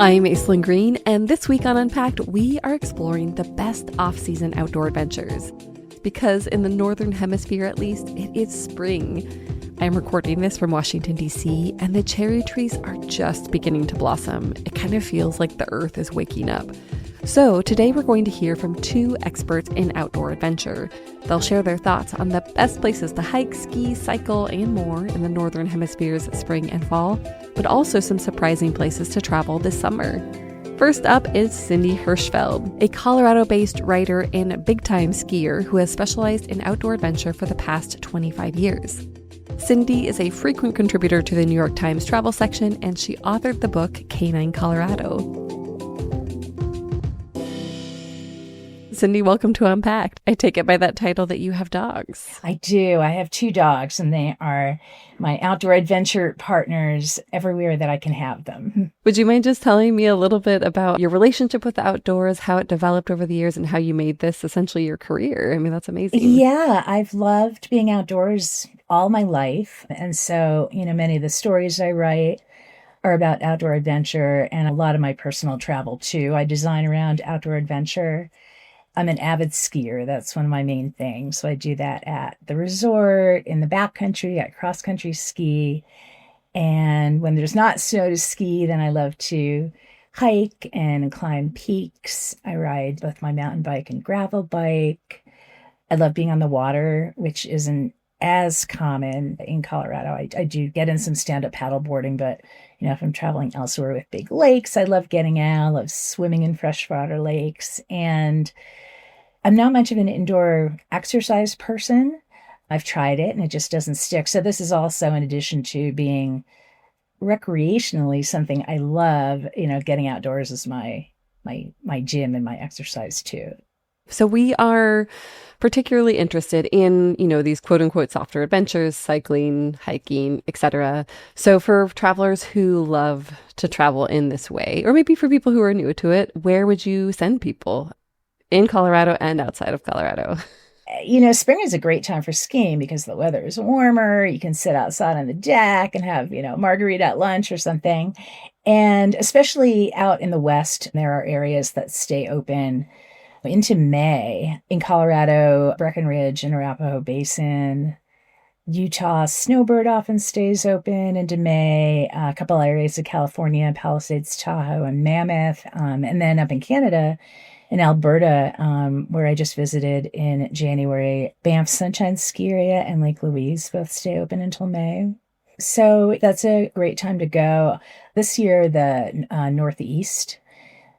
I'm Aislinn Green, and this week on Unpacked, we are exploring the best off-season outdoor adventures. Because in the Northern Hemisphere, at least, it is spring. I'm recording this from Washington, D.C., and the cherry trees are just beginning to blossom. It kind of feels like the earth is waking up. So today we're going to hear from two experts in outdoor adventure. They'll share their thoughts on the best places to hike, ski, cycle, and more in the Northern Hemisphere's spring and fall, but also some surprising places to travel this summer. First up is Cindy Hirschfeld, a Colorado-based writer and big-time skier who has specialized in outdoor adventure for the past 25 years. Cindy is a frequent contributor to the New York Times travel section, and she authored the book Canine Colorado. Cindy, welcome to Unpacked. I take it by that title that you have dogs. I do. I have two dogs, and they are my outdoor adventure partners everywhere that I can have them. Would you mind just telling me a little bit about your relationship with the outdoors, how it developed over the years, and how you made this essentially your career? I mean, that's amazing. Yeah, I've loved being outdoors all my life. And so, many of the stories I write are about outdoor adventure and a lot of my personal travel too. I design around outdoor adventure. I'm an avid skier. That's one of my main things. So I do that at the resort, in the backcountry, at cross-country ski. And when there's not snow to ski, then I love to hike and climb peaks. I ride both my mountain bike and gravel bike. I love being on the water, which isn't as common in Colorado. I do get in some stand-up paddle boarding, but if I'm traveling elsewhere with big lakes, I love getting out. I love swimming in freshwater lakes. And I'm not much of an indoor exercise person. I've tried it and it just doesn't stick. So this is also in addition to being recreationally something I love, getting outdoors is my gym and my exercise too. So we are particularly interested in, these quote unquote softer adventures, cycling, hiking, etc. So for travelers who love to travel in this way, or maybe for people who are new to it, where would you send people in Colorado and outside of Colorado? Spring is a great time for skiing because the weather is warmer. You can sit outside on the deck and have, margarita at lunch or something. And especially out in the West, there are areas that stay open into May. In Colorado, Breckenridge and Arapahoe Basin, Utah, Snowbird often stays open into May. A couple areas of California, Palisades, Tahoe, and Mammoth. And then up in Canada, in Alberta, where I just visited in January, Banff Sunshine Ski Area and Lake Louise both stay open until May. So that's a great time to go. This year, the Northeast,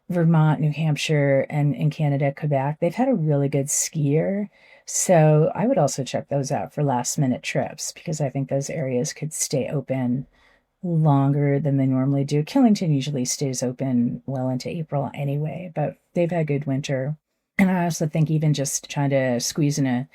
Vermont, New Hampshire, and in Canada, Quebec, they've had a really good skier. So I would also check those out for last minute trips because I think those areas could stay open longer than they normally do. Killington usually stays open well into April anyway, but they've had a good winter. And I also think even just trying to squeeze in a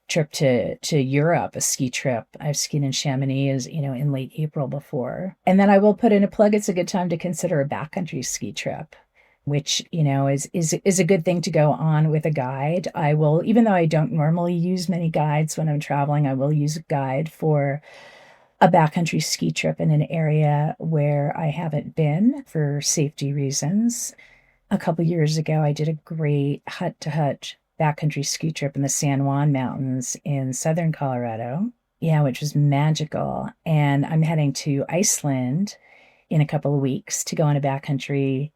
trip to Europe, a ski trip. I've skied in Chamonix, in late April before. And then I will put in a plug. It's a good time to consider a backcountry ski trip, which, is a good thing to go on with a guide. I will, even though I don't normally use many guides when I'm traveling, I will use a guide for a backcountry ski trip in an area where I haven't been for safety reasons. A couple years ago, I did a great hut-to-hut backcountry ski trip in the San Juan Mountains in southern Colorado, which was magical. And I'm heading to Iceland in a couple of weeks to go on a backcountry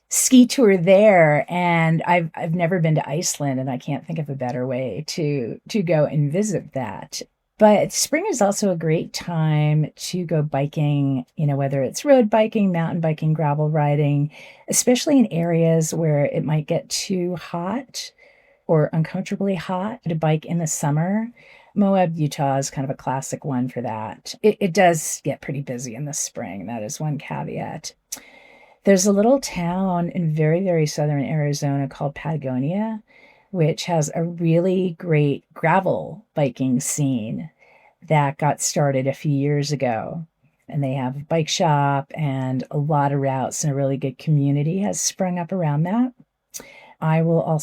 ski tour there. And I've never been to Iceland, and I can't think of a better way to go and visit that. But spring is also a great time to go biking, whether it's road biking, mountain biking, gravel riding, especially in areas where it might get too hot or uncomfortably hot to bike in the summer. Moab, Utah is kind of a classic one for that. It does get pretty busy in the spring. That is one caveat. There's a little town in very, very southern Arizona called Patagonia, which has a really great gravel biking scene that got started a few years ago. And they have a bike shop and a lot of routes, and a really good community has sprung up around that. I will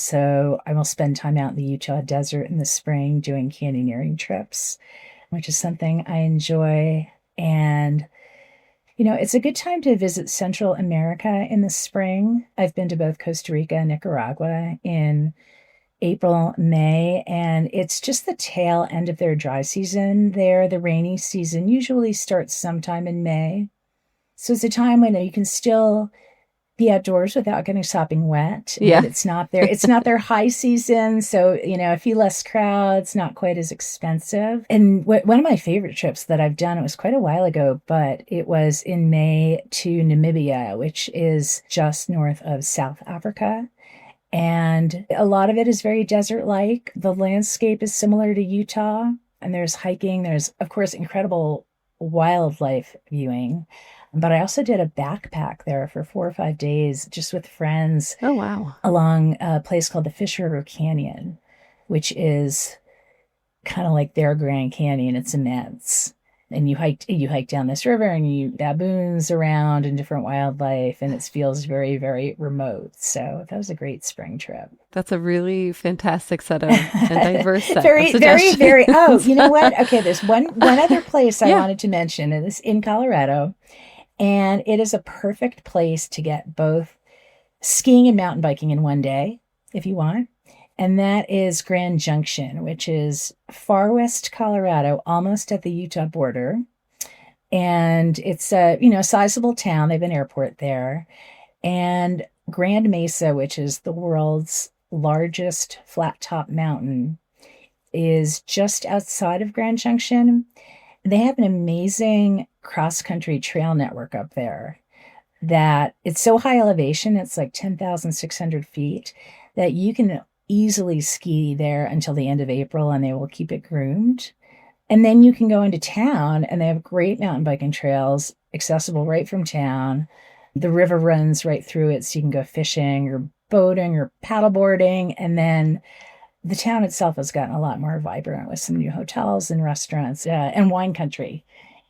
spend time out in the Utah desert in the spring doing canyoneering trips, which is something I enjoy. And It's a good time to visit Central America in the spring. I've been to both Costa Rica and Nicaragua in April, May, and it's just the tail end of their dry season there. The rainy season usually starts sometime in May. So it's a time when you can still be outdoors without getting sopping wet. Yeah. And it's not their high season. So, a few less crowds, not quite as expensive. And one of my favorite trips that I've done, it was quite a while ago, but it was in May to Namibia, which is just north of South Africa. And a lot of it is very desert-like. The landscape is similar to Utah. And there's hiking. There's, of course, incredible wildlife viewing. But I also did a backpack there for 4 or 5 days just with friends. Oh, wow. Along a place called the Fish River Canyon, which is kind of like their Grand Canyon. It's immense. And you hike down this river and you baboons around and different wildlife, and it feels very, very remote. So that was a great spring trip. That's a really fantastic set of and diverse set very, of very, suggestions. very. Oh, you know what? Okay, there's one other place I wanted to mention, and it's in Colorado. And it is a perfect place to get both skiing and mountain biking in one day, if you want. And that is Grand Junction, which is far west Colorado, almost at the Utah border. And it's a, sizable town. They have an airport there. And Grand Mesa, which is the world's largest flat top mountain, is just outside of Grand Junction. They have an amazing cross-country trail network up there that it's so high elevation, it's like 10,600 feet, that you can easily ski there until the end of April, and they will keep it groomed. And then you can go into town, and they have great mountain biking trails accessible right from town. The river runs right through it, so you can go fishing or boating or paddleboarding. And then the town itself has gotten a lot more vibrant with some new hotels and restaurants, and wine country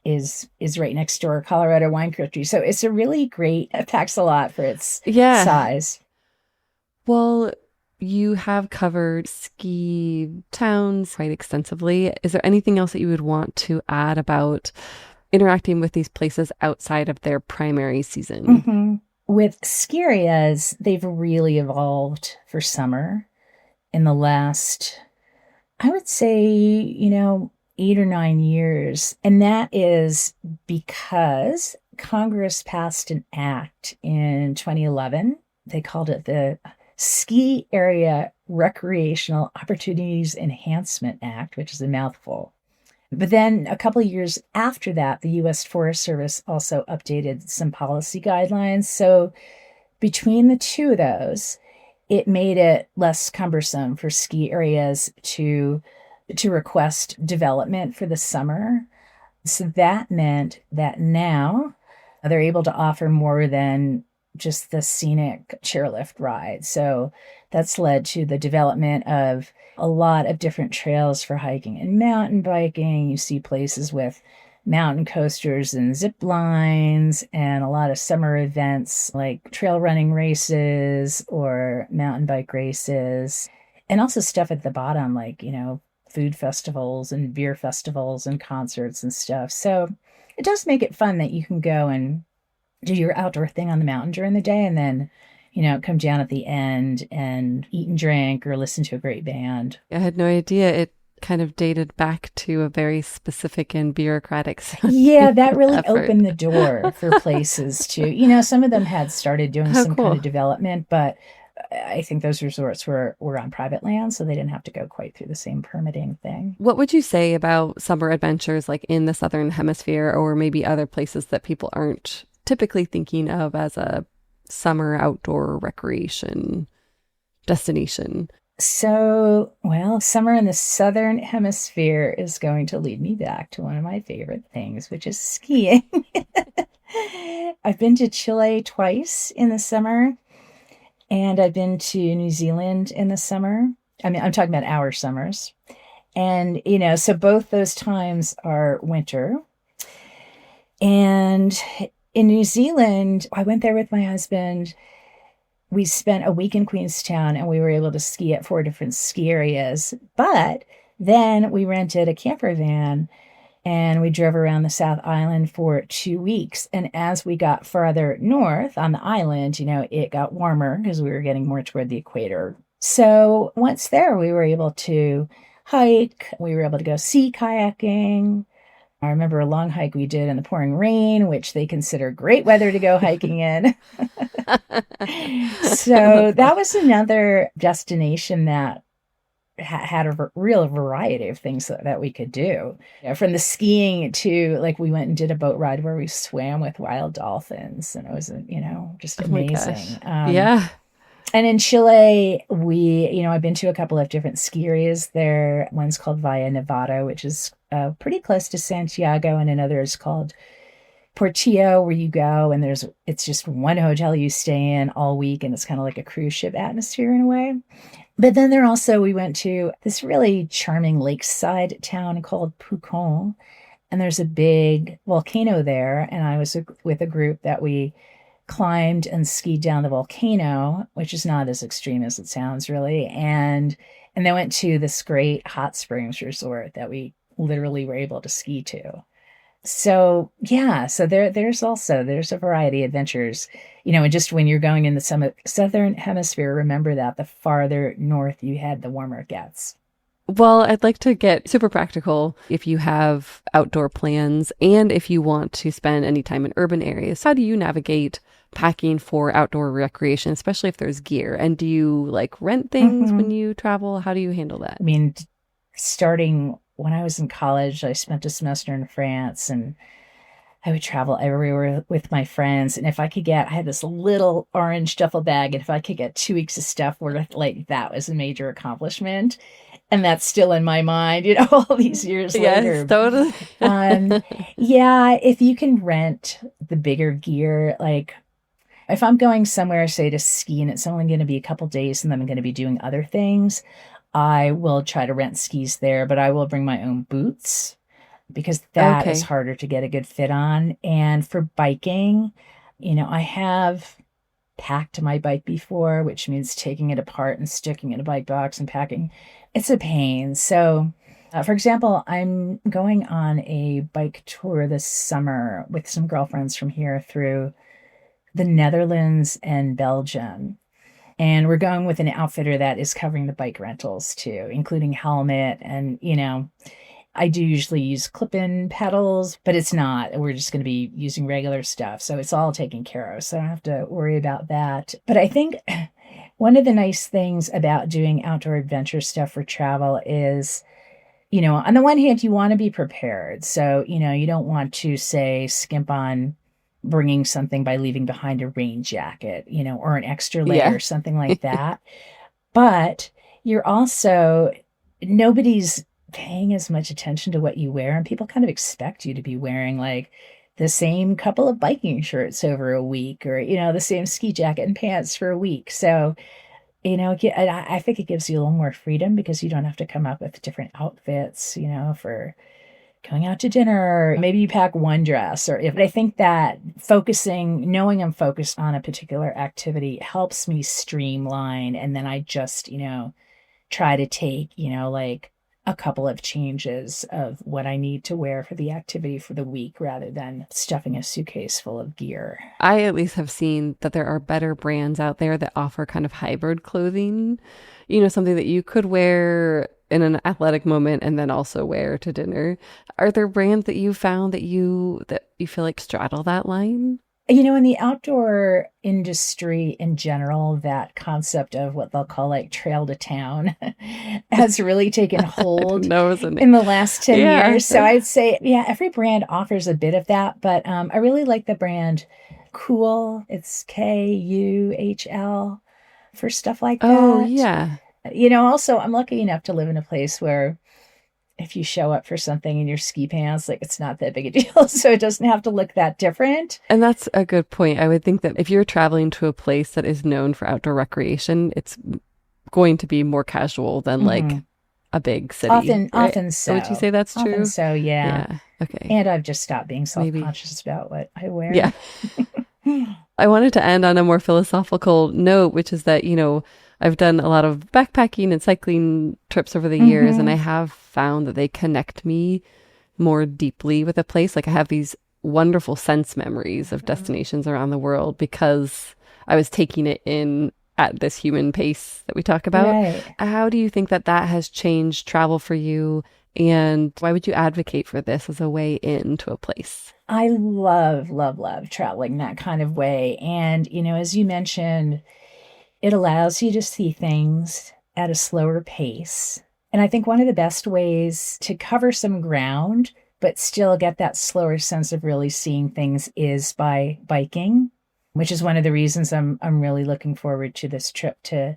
is right next door, Colorado wine country. So it's a really great, it packs a lot for its size. Well, you have covered ski towns quite extensively. Is there anything else that you would want to add about interacting with these places outside of their primary season? Mm-hmm. With ski areas, they've really evolved for summer in the last, I would say, 8 or 9 years. And that is because Congress passed an act in 2011. They called it the Ski Area Recreational Opportunities Enhancement Act, which is a mouthful. But then a couple of years after that, the U.S. Forest Service also updated some policy guidelines. So between the two of those, it made it less cumbersome for ski areas to request development for the summer. So that meant that now they're able to offer more than just the scenic chairlift ride. So that's led to the development of a lot of different trails for hiking and mountain biking. You see places with mountain coasters and zip lines, and a lot of summer events like trail running races or mountain bike races, and also stuff at the bottom like, food festivals and beer festivals and concerts and stuff. So it does make it fun that you can go and do your outdoor thing on the mountain during the day and then, come down at the end and eat and drink or listen to a great band. I had no idea it kind of dated back to a very specific and bureaucratic Yeah, that really effort. opened the door for places to, some of them had started doing some cool. kind of development, but I think those resorts were on private land, so they didn't have to go quite through the same permitting thing. What would you say about summer adventures like in the Southern Hemisphere or maybe other places that people aren't typically thinking of as a summer outdoor recreation destination? So, summer in the Southern Hemisphere is going to lead me back to one of my favorite things, which is skiing. I've been to Chile twice in the summer, and I've been to New Zealand in the summer. I mean, I'm talking about our summers. And, so both those times are winter. And in New Zealand, I went there with my husband. We spent a week in Queenstown, and we were able to ski at 4 different ski areas. But then we rented a camper van And we drove around the South Island for 2 weeks. And as we got farther north on the island, it got warmer because we were getting more toward the equator. So once there, we were able to hike. We were able to go sea kayaking. I remember a long hike we did in the pouring rain, which they consider great weather to go hiking in. So that was another destination that had a real variety of things that we could do. From the skiing to, like, we went and did a boat ride where we swam with wild dolphins, and it was, just amazing. Yeah. And in Chile, I've been to a couple of different ski areas there. One's called Valle Nevado, which is pretty close to Santiago, and another is called Portillo, where you go and it's just one hotel you stay in all week, and it's kind of like a cruise ship atmosphere in a way. But then we went to this really charming lakeside town called Pucón, and there's a big volcano there, and I was with a group that we climbed and skied down the volcano, which is not as extreme as it sounds, really, and then went to this great hot springs resort that we literally were able to ski to. So yeah, there's a variety of adventures, and just when you're going in the southern hemisphere, remember that the farther north you head, the warmer it gets. Well, I'd like to get super practical if you have outdoor plans and if you want to spend any time in urban areas. How do you navigate packing for outdoor recreation, especially if there's gear? And do you rent things when you travel? How do you handle that? I mean, starting when I was in college, I spent a semester in France, and I would travel everywhere with my friends. And I had this little orange duffel bag, and if I could get 2 weeks of stuff, that was a major accomplishment. And that's still in my mind, all these years later. Yes, totally. Yeah, if you can rent the bigger gear, if I'm going somewhere, say to ski, and it's only going to be a couple days and then I'm going to be doing other things, I will try to rent skis there, but I will bring my own boots because that is harder to get a good fit on. And for biking, I have packed my bike before, which means taking it apart and sticking it in a bike box and packing. It's a pain. So, for example, I'm going on a bike tour this summer with some girlfriends from here through the Netherlands and Belgium. And we're going with an outfitter that is covering the bike rentals too, including helmet. And, I do usually use clip-in pedals, but it's not. We're just going to be using regular stuff. So it's all taken care of. So I don't have to worry about that. But I think one of the nice things about doing outdoor adventure stuff for travel is, on the one hand, you want to be prepared. So, you don't want to, say, skimp on bringing something by leaving behind a rain jacket, or an extra layer or something like that. But nobody's paying as much attention to what you wear, and people kind of expect you to be wearing the same couple of biking shirts over a week, or, the same ski jacket and pants for a week. So, I think it gives you a little more freedom because you don't have to come up with different outfits, for going out to dinner. Maybe you pack one dress, but I think that knowing I'm focused on a particular activity helps me streamline. And then I just, try to take, a couple of changes of what I need to wear for the activity for the week rather than stuffing a suitcase full of gear. I at least have seen that there are better brands out there that offer kind of hybrid clothing, something that you could wear in an athletic moment and then also wear to dinner. Are there brands that you found that you feel like straddle that line? In the outdoor industry in general, that concept of what they'll call trail to town has really taken hold in the last 10 years. So I'd say, every brand offers a bit of that. But I really like the brand Kuhl. It's Kuhl for stuff like that. Oh, yeah. Also, I'm lucky enough to live in a place where if you show up for something in your ski pants, it's not that big a deal. So it doesn't have to look that different. And that's a good point. I would think that if you're traveling to a place that is known for outdoor recreation, it's going to be more casual than a big city. Often so. Would you say that's true? Often so, yeah. Okay. And I've just stopped being self-conscious about what I wear. Yeah. I wanted to end on a more philosophical note, which is that, I've done a lot of backpacking and cycling trips over the years, and I have found that they connect me more deeply with a place. Like I have these wonderful sense memories of destinations around the world because I was taking it in at this human pace that we talk about. Right. How do you think that that has changed travel for you? And why would you advocate for this as a way into a place? I love, love, love traveling that kind of way. And, as you mentioned, it allows you to see things at a slower pace. And I think one of the best ways to cover some ground, but still get that slower sense of really seeing things is by biking, which is one of the reasons I'm really looking forward to this trip to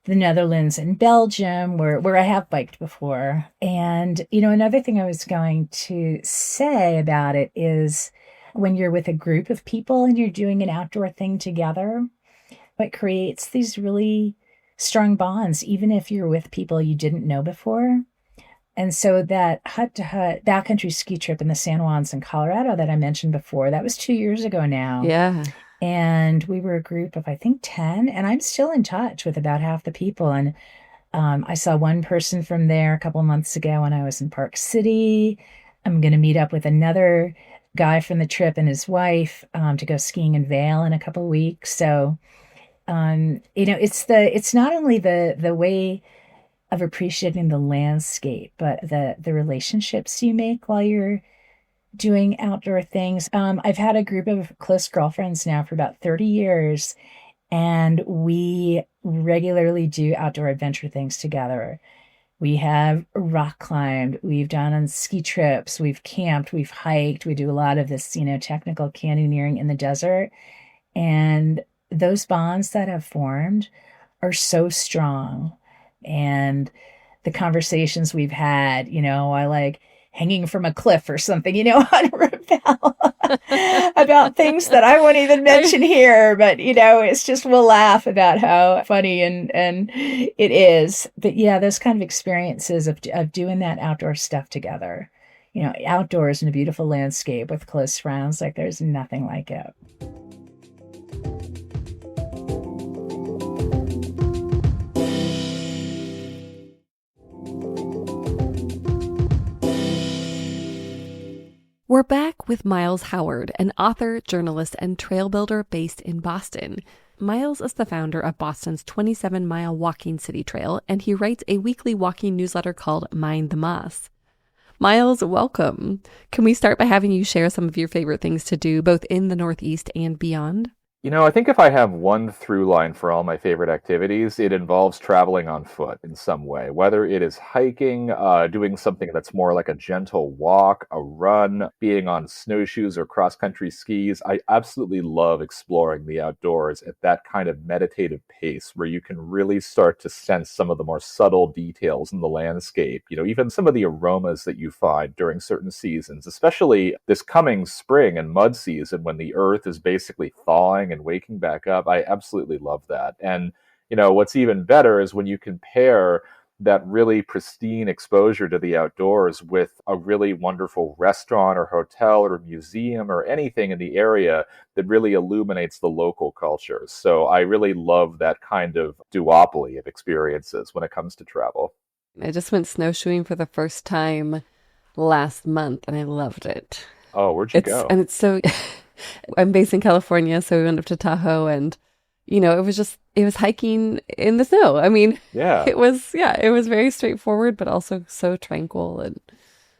the Netherlands and Belgium, where I have biked before. And, another thing I was going to say about it is when you're with a group of people and you're doing an outdoor thing together, it creates these really strong bonds, even if you're with people you didn't know before. And so that hut to hut backcountry ski trip in the San Juans in Colorado that I mentioned before, that was 2 years ago now. Yeah. And we were a group of, I think, 10, and I'm still in touch with about half the people. And I saw one person from there a couple of months ago when I was in Park City. I'm going to meet up with another guy from the trip and his wife to go skiing in Vail in a couple of weeks. So, it's not only the way of appreciating the landscape, but the relationships you make while you're doing outdoor things. I've had a group of close girlfriends now for about 30 years, and we regularly do outdoor adventure things together. We have rock climbed, we've done on ski trips, we've camped, we've hiked, we do a lot of this, technical canyoneering in the desert. And those bonds that have formed are so strong. And the conversations we've had, I like hanging from a cliff or something, on a rappel about things that I won't even mention here, but it's just we'll laugh about how funny and it is. But yeah, those kind of experiences of doing that outdoor stuff together, outdoors in a beautiful landscape with close friends, like there's nothing like it. We're back with Miles Howard, an author, journalist, and trail builder based in Boston. Miles is the founder of Boston's 27-mile walking city trail, and he writes a weekly walking newsletter called Mind the Moss. Miles, welcome. Can we start by having you share some of your favorite things to do, both in the Northeast and beyond? I think if I have one through line for all my favorite activities, it involves traveling on foot in some way, whether it is hiking, doing something that's more like a gentle walk, a run, being on snowshoes or cross-country skis. I absolutely love exploring the outdoors at that kind of meditative pace where you can really start to sense some of the more subtle details in the landscape, even some of the aromas that you find during certain seasons, especially this coming spring and mud season when the earth is basically thawing and waking back up. I absolutely love that. And, what's even better is when you compare that really pristine exposure to the outdoors with a really wonderful restaurant or hotel or museum or anything in the area that really illuminates the local culture. So I really love that kind of duopoly of experiences when it comes to travel. I just went snowshoeing for the first time last month, and I loved it. Oh, where'd you go? And it's so... I'm based in California, so we went up to Tahoe, and it was hiking in the snow. I mean, yeah, it was very straightforward, but also so tranquil and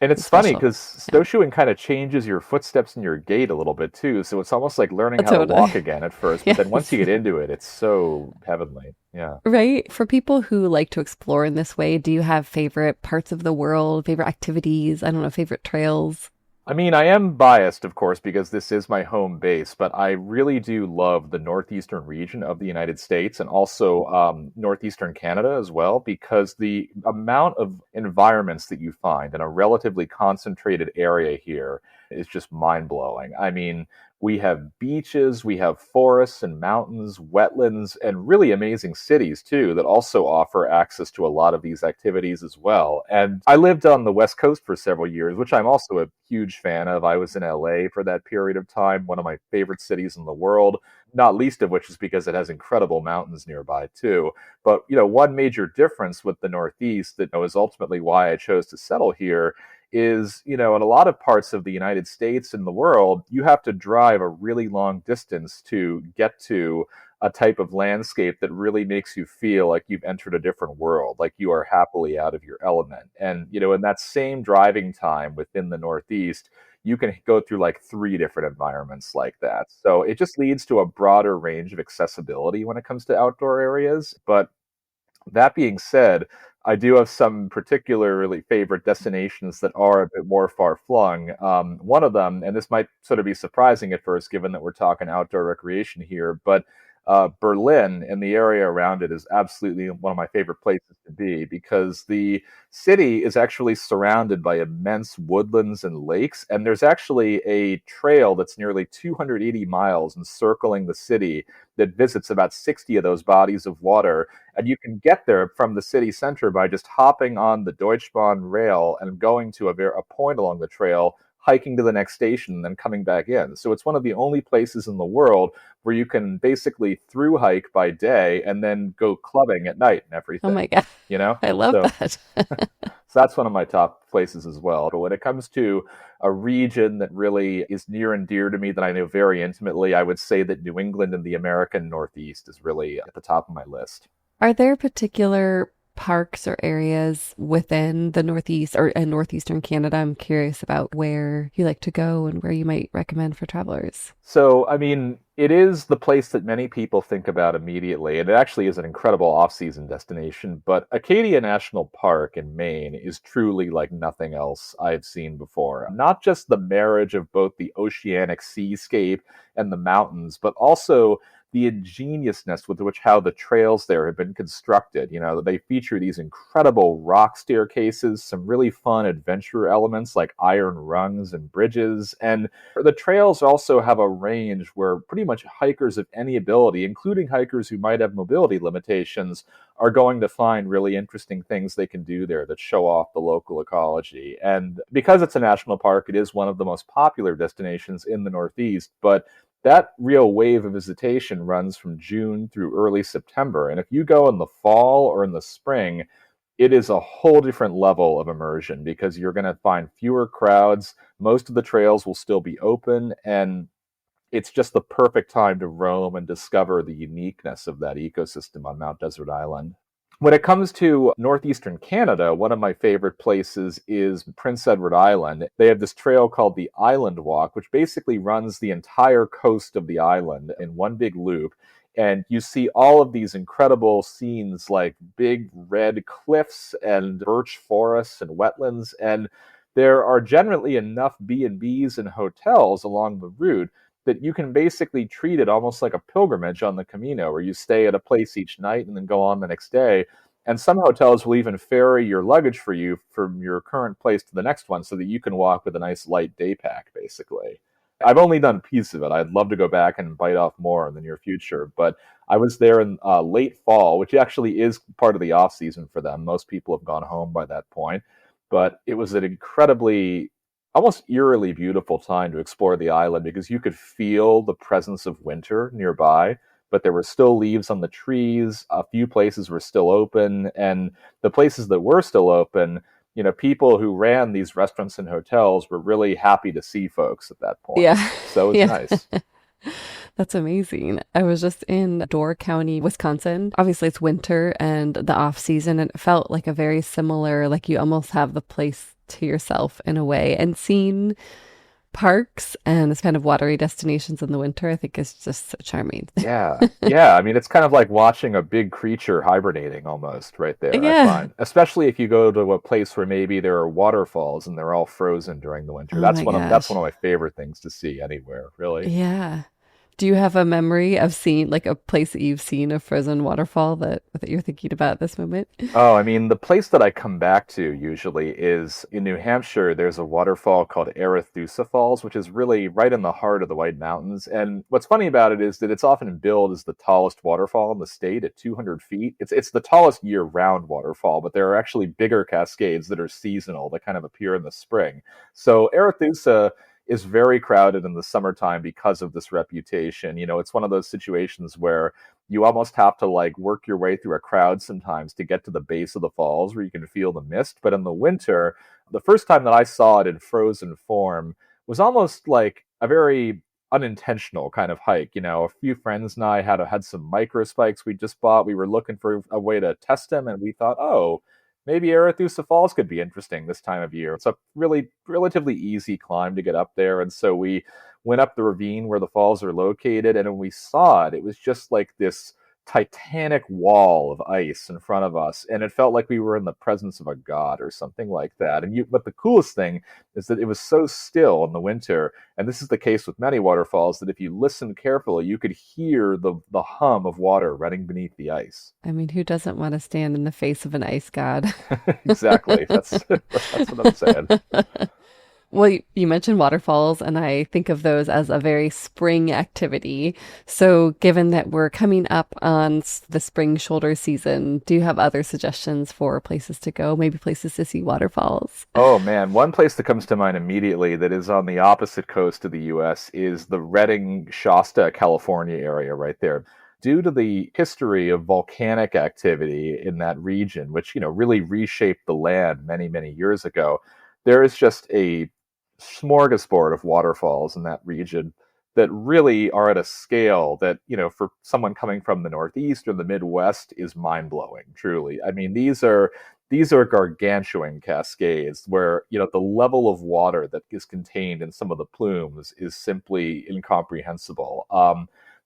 it's funny because snowshoeing kind of changes your footsteps and your gait a little bit too. So it's almost like learning how to walk again at first, but then once you get into it, it's so heavenly. Yeah. Right. For people who like to explore in this way, do you have favorite parts of the world, favorite activities? I don't know, favorite trails? I mean, I am biased, of course, because this is my home base, but I really do love the northeastern region of the United States and also northeastern Canada as well, because the amount of environments that you find in a relatively concentrated area here is just mind-blowing. I mean, we have beaches, we have forests and mountains, wetlands, and really amazing cities, too, that also offer access to a lot of these activities as well. And I lived on the West Coast for several years, which I'm also a huge fan of. I was in LA for that period of time, one of my favorite cities in the world, not least of which is because it has incredible mountains nearby, too. But, one major difference with the Northeast that is ultimately why I chose to settle here is, in a lot of parts of the United States and the world, you have to drive a really long distance to get to a type of landscape that really makes you feel like you've entered a different world, like you are happily out of your element. And, in that same driving time within the Northeast, you can go through like three different environments like that. So it just leads to a broader range of accessibility when it comes to outdoor areas. But that being said, I do have some particularly favorite destinations that are a bit more far flung. One of them, and this might sort of be surprising at first, given that we're talking outdoor recreation here, but Berlin and the area around it is absolutely one of my favorite places to be because the city is actually surrounded by immense woodlands and lakes. And there's actually a trail that's nearly 280 miles encircling the city that visits about 60 of those bodies of water. And you can get there from the city center by just hopping on the Deutschbahn rail and going to a point along the trail, hiking to the next station, and then coming back in. So it's one of the only places in the world where you can basically through hike by day and then go clubbing at night and everything. Oh my God. I love that. So that's one of my top places as well. But when it comes to a region that really is near and dear to me that I know very intimately, I would say that New England and the American Northeast is really at the top of my list. Are there particular parks or areas within the Northeast or in Northeastern Canada? I'm curious about where you like to go and where you might recommend for travelers. So, it is the place that many people think about immediately, and it actually is an incredible off-season destination, but Acadia National Park in Maine is truly like nothing else I've seen before. Not just the marriage of both the oceanic seascape and the mountains, but also the ingeniousness with which how the trails there have been constructed. They feature these incredible rock staircases, some really fun adventure elements like iron rungs and bridges. And the trails also have a range where pretty much hikers of any ability, including hikers who might have mobility limitations, are going to find really interesting things they can do there that show off the local ecology. And because it's a national park, it is one of the most popular destinations in the Northeast, but that real wave of visitation runs from June through early September. And if you go in the fall or in the spring, it is a whole different level of immersion because you're going to find fewer crowds. Most of the trails will still be open, and it's just the perfect time to roam and discover the uniqueness of that ecosystem on Mount Desert Island. When it comes to northeastern Canada, one of my favorite places is Prince Edward Island. They have this trail called the Island Walk, which basically runs the entire coast of the island in one big loop. And you see all of these incredible scenes like big red cliffs and birch forests and wetlands. And there are generally enough B&Bs and hotels along the route that you can basically treat it almost like a pilgrimage on the Camino, where you stay at a place each night and then go on the next day. And some hotels will even ferry your luggage for you from your current place to the next one so that you can walk with a nice light day pack, basically. I've only done a piece of it. I'd love to go back and bite off more in the near future. But I was there in late fall, which actually is part of the off season for them. Most people have gone home by that point. But it was an incredibly, almost eerily beautiful time to explore the island because you could feel the presence of winter nearby, but there were still leaves on the trees. A few places were still open, and the places that were still open, people who ran these restaurants and hotels were really happy to see folks at that point. Yeah. So it was nice. That's amazing. I was just in Door County, Wisconsin. Obviously, it's winter and the off season, and it felt like a very similar, like you almost have the place to yourself in a way. And seeing parks and this kind of watery destinations in the winter, I think is just so charming. Yeah. It's kind of like watching a big creature hibernating almost right there, Yeah. I find. Especially if you go to a place where maybe there are waterfalls and they're all frozen during the winter. Oh That's my one gosh. of my favorite things to see anywhere, really. Yeah. Do you have a memory of seeing like a place that you've seen a frozen waterfall that you're thinking about at this moment? Oh, the place that I come back to usually is in New Hampshire. There's a waterfall called Arethusa Falls, which is really right in the heart of the White Mountains. And what's funny about it is that it's often billed as the tallest waterfall in the state at 200 feet. It's the tallest year-round waterfall, but there are actually bigger cascades that are seasonal that kind of appear in the spring. So Arethusa is very crowded in the summertime because of this reputation. It's one of those situations where you almost have to like work your way through a crowd sometimes to get to the base of the falls where you can feel the mist. But in the winter, The first time that I saw it in frozen form was almost like a very unintentional kind of hike. A few friends and I had some micro spikes we just bought. We were looking for a way to test them, and we thought, oh, maybe Arethusa Falls could be interesting this time of year. It's a really relatively easy climb to get up there, and so we went up the ravine where the falls are located, and when we saw it, it was just like this titanic wall of ice in front of us, and it felt like we were in the presence of a god or something like that. But the coolest thing is that it was so still in the winter, and this is the case with many waterfalls, that if you listened carefully, you could hear the hum of water running beneath the ice. I mean, who doesn't want to stand in the face of an ice god? Exactly. That's what I'm saying. Well, you mentioned waterfalls, and I think of those as a very spring activity. So, given that we're coming up on the spring shoulder season, do you have other suggestions for places to go? Maybe places to see waterfalls? Oh man, one place that comes to mind immediately that is on the opposite coast of the US is the Redding, Shasta, California area right there. Due to the history of volcanic activity in that region, which, really reshaped the land many, many years ago, there is just a smorgasbord of waterfalls in that region that really are at a scale that, for someone coming from the Northeast or the Midwest is mind-blowing, truly. I mean, these are gargantuan cascades where, the level of water that is contained in some of the plumes is simply incomprehensible.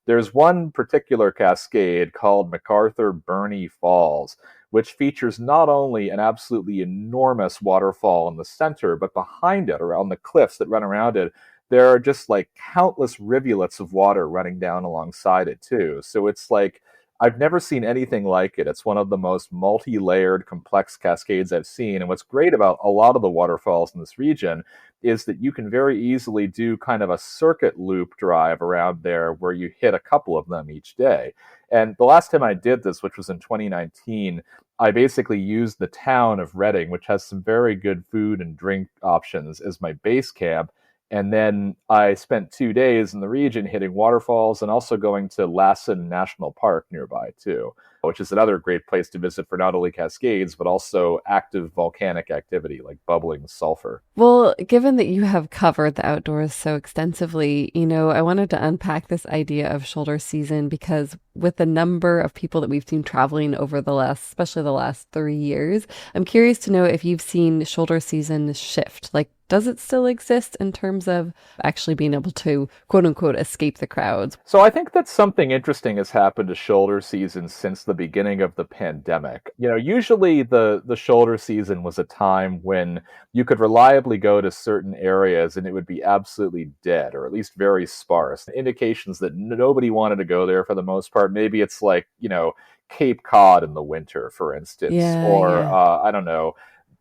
There's one particular cascade called MacArthur Burney Falls, which features not only an absolutely enormous waterfall in the center, but behind it, around the cliffs that run around it, there are just like countless rivulets of water running down alongside it too. So it's like, I've never seen anything like it. It's one of the most multi-layered, complex cascades I've seen. And what's great about a lot of the waterfalls in this region is that you can very easily do kind of a circuit loop drive around there where you hit a couple of them each day. And the last time I did this, which was in 2019, I basically used the town of Redding, which has some very good food and drink options, as my base camp. And then I spent 2 days in the region hitting waterfalls and also going to Lassen National Park nearby, too, which is another great place to visit for not only cascades, but also active volcanic activity like bubbling sulfur. Well, given that you have covered the outdoors so extensively, I wanted to unpack this idea of shoulder season because with the number of people that we've seen traveling over especially the last 3 years, I'm curious to know if you've seen shoulder season shift. Like, does it still exist in terms of actually being able to, quote unquote, escape the crowds? So I think that something interesting has happened to shoulder season since the beginning of the pandemic. Usually the shoulder season was a time when you could reliably go to certain areas and it would be absolutely dead, or at least very sparse. Indications that nobody wanted to go there for the most part. Maybe it's like, Cape Cod in the winter, for instance, or Yeah. I don't know,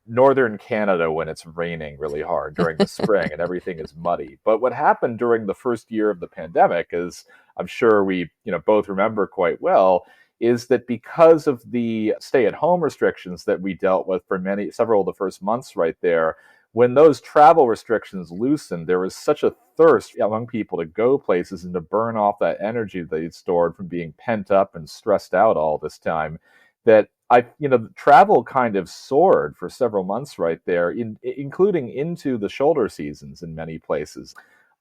northern Canada when it's raining really hard during the spring and everything is muddy. But what happened during the first year of the pandemic, is I'm sure we, both remember quite well, is that because of the stay-at-home restrictions that we dealt with for several of the first months right there, when those travel restrictions loosened, there was such a thirst among people to go places and to burn off that energy they'd stored from being pent up and stressed out all this time, that travel kind of soared for several months right there, including into the shoulder seasons in many places.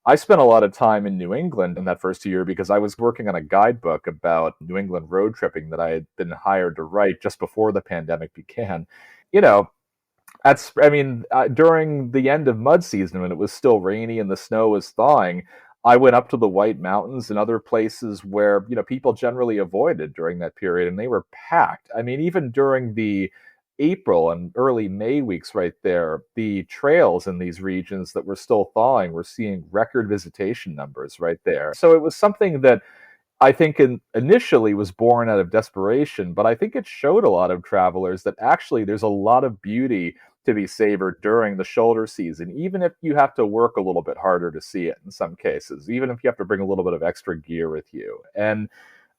I spent a lot of time in New England in that first year because I was working on a guidebook about New England road tripping that I had been hired to write just before the pandemic began. You know, during the end of mud season, when it was still rainy and the snow was thawing, I went up to the White Mountains and other places where, people generally avoided during that period, and they were packed. I mean, even during the April and early May weeks right there, the trails in these regions that were still thawing were seeing record visitation numbers right there. So it was something that I think initially was born out of desperation, but I think it showed a lot of travelers that actually there's a lot of beauty to be savored during the shoulder season, even if you have to work a little bit harder to see it in some cases, even if you have to bring a little bit of extra gear with you. And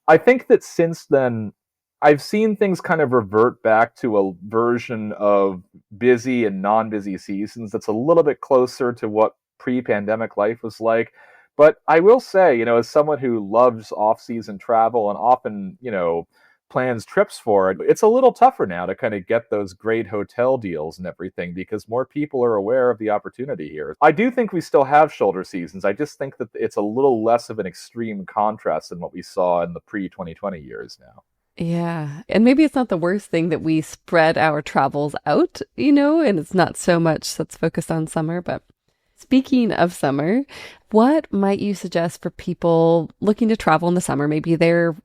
I think that since then, I've seen things kind of revert back to a version of busy and non-busy seasons that's a little bit closer to what pre-pandemic life was like. But I will say, as someone who loves off-season travel and often, plans trips for it, it's a little tougher now to kind of get those great hotel deals and everything because more people are aware of the opportunity here. I do think we still have shoulder seasons. I just think that it's a little less of an extreme contrast than what we saw in the pre-2020 years now. Yeah. And maybe it's not the worst thing that we spread our travels out, and it's not so much that's focused on summer. But speaking of summer, what might you suggest for people looking to travel in the summer? Maybe they're,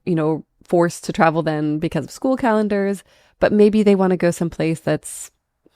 forced to travel then because of school calendars, but maybe they want to go someplace that's,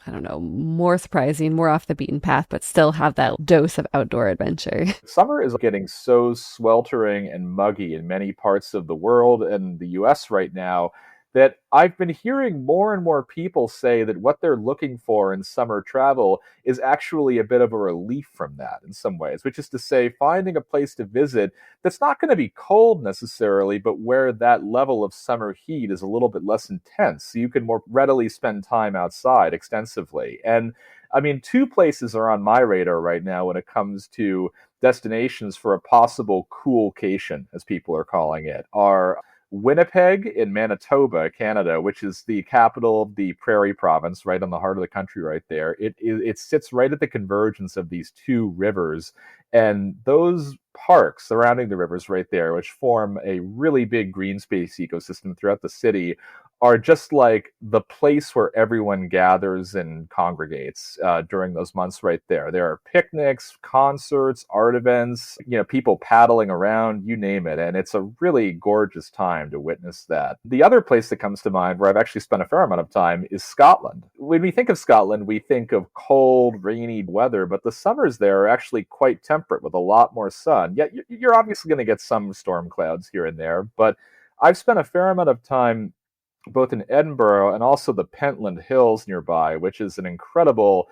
I don't know, more surprising, more off the beaten path, but still have that dose of outdoor adventure. Summer is getting so sweltering and muggy in many parts of the world and the US right now that I've been hearing more and more people say that what they're looking for in summer travel is actually a bit of a relief from that in some ways, which is to say, finding a place to visit that's not going to be cold necessarily, but where that level of summer heat is a little bit less intense, so you can more readily spend time outside extensively. And I mean, two places are on my radar right now when it comes to destinations for a possible coolcation, as people are calling it, are Winnipeg in Manitoba, Canada, which is the capital of the Prairie Province, right on the heart of the country right there. It sits right at the convergence of these two rivers, and those parks surrounding the rivers right there, which form a really big green space ecosystem throughout the city, are just like the place where everyone gathers and congregates during those months right there. There are picnics, concerts, art events, people paddling around, you name it. And it's a really gorgeous time to witness that. The other place that comes to mind where I've actually spent a fair amount of time is Scotland. When we think of Scotland, we think of cold, rainy weather, but the summers there are actually quite temperate with a lot more sun. Yet you're obviously going to get some storm clouds here and there, but I've spent a fair amount of time both in Edinburgh and also the Pentland Hills nearby, which is an incredible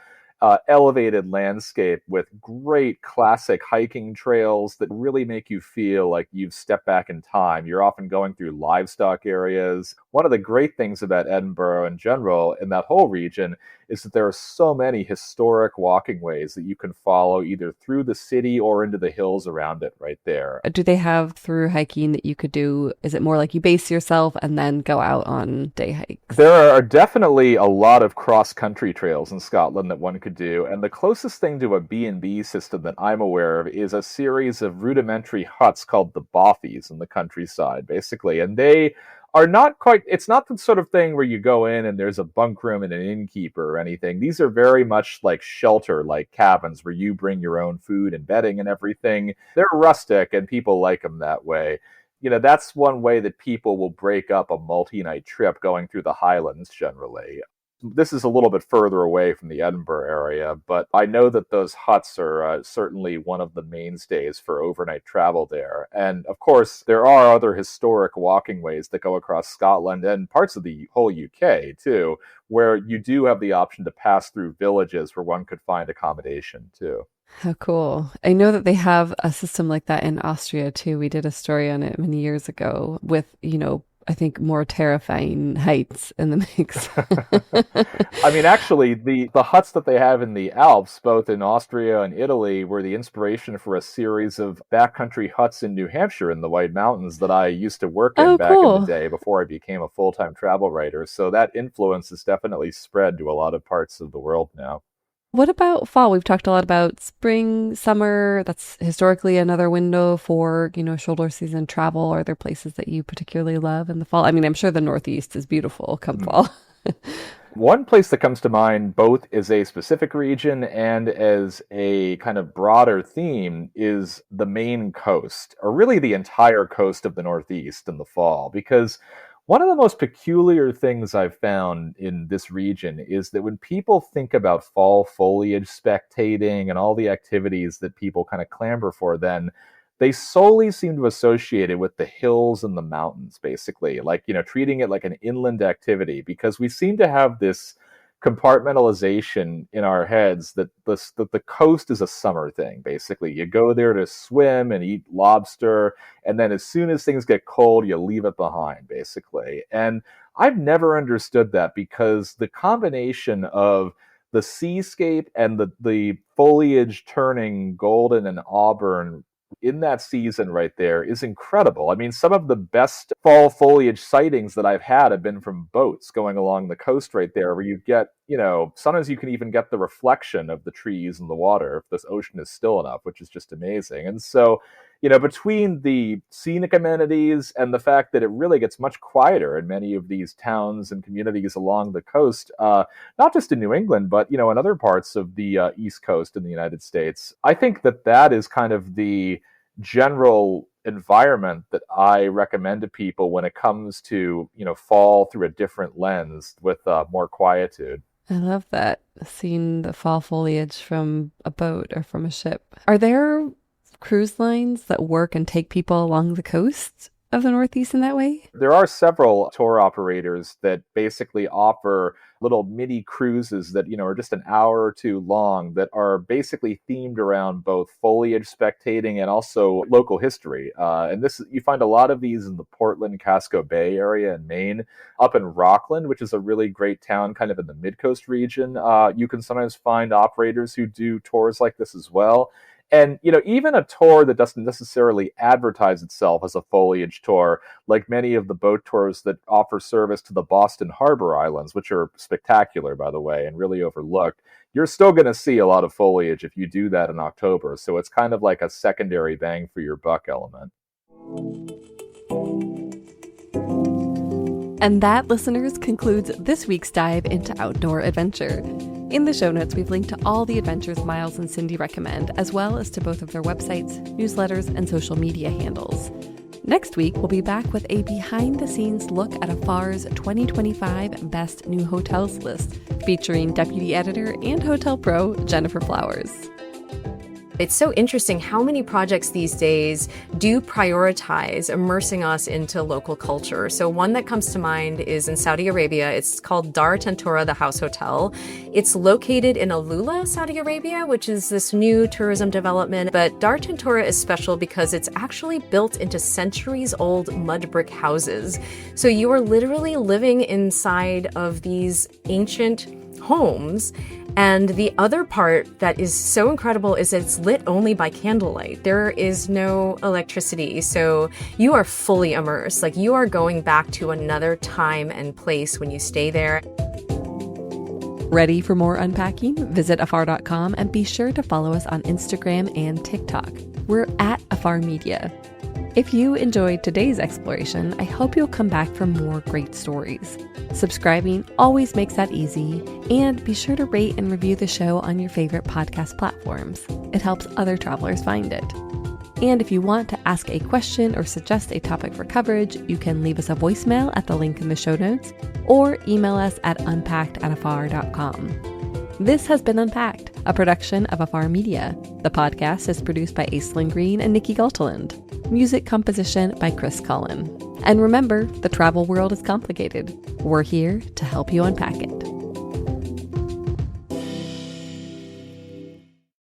elevated landscape with great classic hiking trails that really make you feel like you've stepped back in time. You're often going through livestock areas. One of the great things about Edinburgh in general, in that whole region, is that there are so many historic walking ways that you can follow either through the city or into the hills around it right there. Do they have through hiking that you could do? Is it more like you base yourself and then go out on day hikes? There are definitely a lot of cross-country trails in Scotland that one could do, and the closest thing to a B&B system that I'm aware of is a series of rudimentary huts called the bothies in the countryside, basically, and they are not quite, it's not the sort of thing where you go in and there's a bunk room and an innkeeper or anything. These are very much like shelter, like cabins where you bring your own food and bedding and everything. They're rustic and people like them that way. That's one way that people will break up a multi-night trip going through the Highlands generally. This is a little bit further away from the Edinburgh area, but I know that those huts are certainly one of the mainstays for overnight travel there. And of course, there are other historic walking ways that go across Scotland and parts of the whole UK too, where you do have the option to pass through villages where one could find accommodation too. How cool. I know that they have a system like that in Austria too. We did a story on it many years ago with, I think more terrifying heights in the mix. I mean, actually, the huts that they have in the Alps, both in Austria and Italy, were the inspiration for a series of backcountry huts in New Hampshire in the White Mountains that I used to work in back in the day before I became a full-time travel writer. So that influence has definitely spread to a lot of parts of the world now. What about fall? We've talked a lot about spring, summer. That's historically another window for, shoulder season travel. Are there places that you particularly love in the fall? I mean, I'm sure the Northeast is beautiful come fall. One place that comes to mind, both as a specific region and as a kind of broader theme, is the Maine coast, or really the entire coast of the Northeast in the fall, because one of the most peculiar things I've found in this region is that when people think about fall foliage spectating and all the activities that people kind of clamor for then, they solely seem to associate it with the hills and the mountains, basically, like, treating it like an inland activity, because we seem to have this compartmentalization in our heads that the coast is a summer thing, basically. You go there to swim and eat lobster, and then as soon as things get cold, you leave it behind, basically. And I've never understood that, because the combination of the seascape and the foliage turning golden and auburn in that season right there is incredible. I mean, some of the best fall foliage sightings that I've had have been from boats going along the coast right there, where you get, sometimes you can even get the reflection of the trees in the water if this ocean is still enough, which is just amazing. And so, between the scenic amenities and the fact that it really gets much quieter in many of these towns and communities along the coast, not just in New England, but, in other parts of the East Coast in the United States, I think that is kind of the general environment that I recommend to people when it comes to, fall through a different lens with more quietude. I love that, seeing the fall foliage from a boat or from a ship. Are there cruise lines that work and take people along the coast of the Northeast in that way? There are several tour operators that basically offer little mini cruises that, are just an hour or two long that are basically themed around both foliage spectating and also local history. And you find a lot of these in the Portland, Casco Bay area in Maine. Up in Rockland, which is a really great town kind of in the mid-coast region, you can sometimes find operators who do tours like this as well. And, even a tour that doesn't necessarily advertise itself as a foliage tour, like many of the boat tours that offer service to the Boston Harbor Islands, which are spectacular, by the way, and really overlooked, you're still going to see a lot of foliage if you do that in October. So it's kind of like a secondary bang for your buck element. And that, listeners, concludes this week's dive into outdoor adventure. In the show notes, we've linked to all the adventures Miles and Cindy recommend, as well as to both of their websites, newsletters, and social media handles. Next week, we'll be back with a behind-the-scenes look at Afar's 2025 Best New Hotels list, featuring Deputy Editor and Hotel Pro Jennifer Flowers. It's so interesting how many projects these days do prioritize immersing us into local culture. So one that comes to mind is in Saudi Arabia. It's called Dar Tantoura, the House Hotel. It's located in Alula, Saudi Arabia, which is this new tourism development. But Dar Tantoura is special because it's actually built into centuries-old mud brick houses. So you are literally living inside of these ancient homes. And the other part that is so incredible is that it's lit only by candlelight. There is no electricity, so you are fully immersed. Like, you are going back to another time and place when you stay there. Ready for more unpacking? Visit afar.com and be sure to follow us on Instagram and TikTok. We're at Afar Media. If you enjoyed today's exploration, I hope you'll come back for more great stories. Subscribing always makes that easy, and be sure to rate and review the show on your favorite podcast platforms. It helps other travelers find it. And if you want to ask a question or suggest a topic for coverage, you can leave us a voicemail at the link in the show notes, or email us at unpacked@afar.com. This has been Unpacked, a production of Afar Media. The podcast is produced by Aislinn Green and Nikki Galteland. Music composition by Chris Cullen. And remember, the travel world is complicated. We're here to help you unpack it.